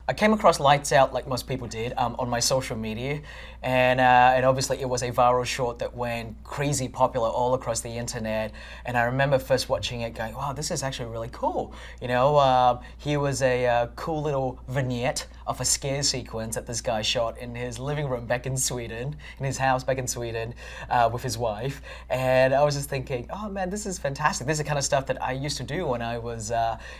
I came across Lights Out like most people did on my social media, and obviously it was a viral short that went crazy popular all across the internet. And I remember first watching it going, wow, this is actually really cool. You know, here was a cool little vignette of a scare sequence that this guy shot in his living room back in Sweden, in his house back in Sweden with his wife. And I was just thinking, oh man, this is fantastic. This is the kind of stuff that I used to do when I was,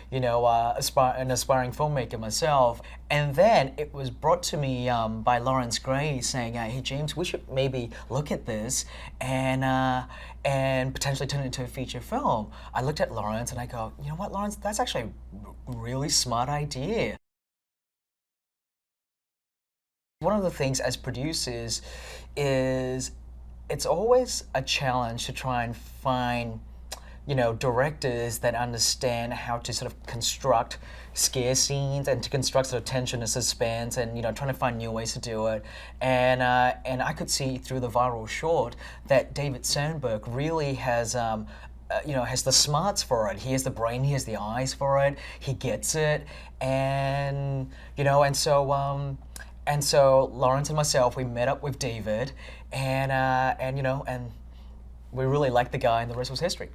you know, an aspiring filmmaker myself. And then it was brought to me by Lawrence Gray saying, hey James, we should maybe look at this and potentially turn it into a feature film. I looked at Lawrence and I go, you know what, Lawrence, that's actually a really smart idea. One of the things as producers is it's always a challenge to try and find, you know, directors that understand how to sort of construct scare scenes and to construct sort of tension and suspense, and, you know, trying to find new ways to do it. And I could see through the viral short that David Sandberg really has you know, has the smarts for it. He has the brain, he has the eyes for it, he gets it, and you know, and so Lawrence and myself, we met up with David, and you know, and we really liked the guy, and the rest was history.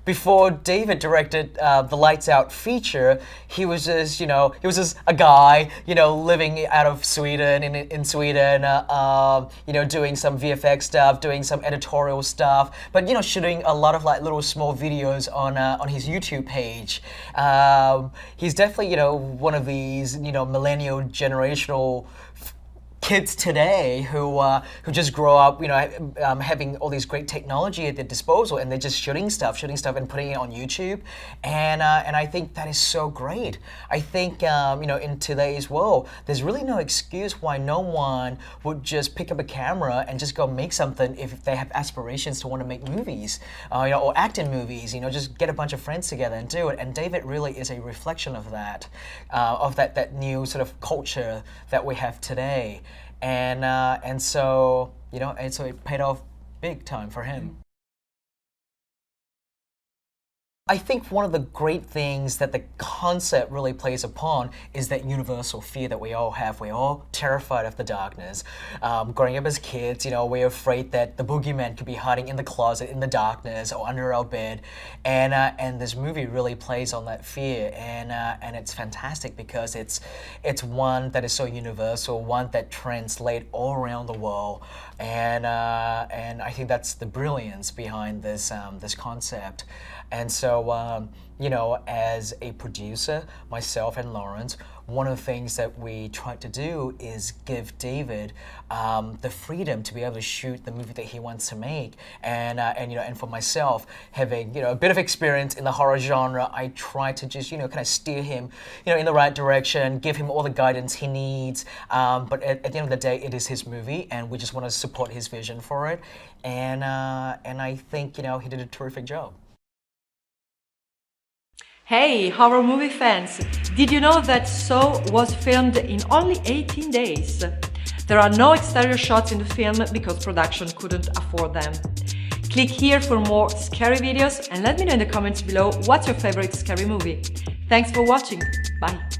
Before David directed the Lights Out feature, he was just, you know, he was just a guy, you know, living out of Sweden, in Sweden, you know, doing some VFX stuff, doing some editorial stuff, but, you know, shooting a lot of like little small videos on his YouTube page. He's definitely, you know, one of these, you know, millennial generational kids today who just grow up, you know, having all these great technology at their disposal, and they're just shooting stuff and putting it on YouTube, and I think that is so great. I think you know, in today's world, there's really no excuse why no one would just pick up a camera and just go make something if they have aspirations to want to make movies, you know, or act in movies. You know, just get a bunch of friends together and do it. And David really is a reflection of that that new sort of culture that we have today. And so, you know, and so it paid off big time for him. I think one of the great things that the concept really plays upon is that universal fear that we all have. We're all terrified of the darkness. Growing up as kids, you know, we're afraid that the boogeyman could be hiding in the closet, in the darkness, or under our bed. And this movie really plays on that fear, and it's fantastic because it's one that is so universal, one that translates all around the world, and I think that's the brilliance behind this this concept. And so, you know, as a producer, myself and Lawrence, one of the things that we tried to do is give David the freedom to be able to shoot the movie that he wants to make. And you know, and for myself, having, you know, a bit of experience in the horror genre, I try to just, you know, kind of steer him, you know, in the right direction, give him all the guidance he needs. But at the end of the day, it is his movie, and we just want to support his vision for it. And I think, you know, he did a terrific job. Hey, horror movie fans! Did you know that Saw was filmed in only 18 days? There are no exterior shots in the film because production couldn't afford them. Click here for more scary videos and let me know in the comments below what's your favorite scary movie. Thanks for watching. Bye!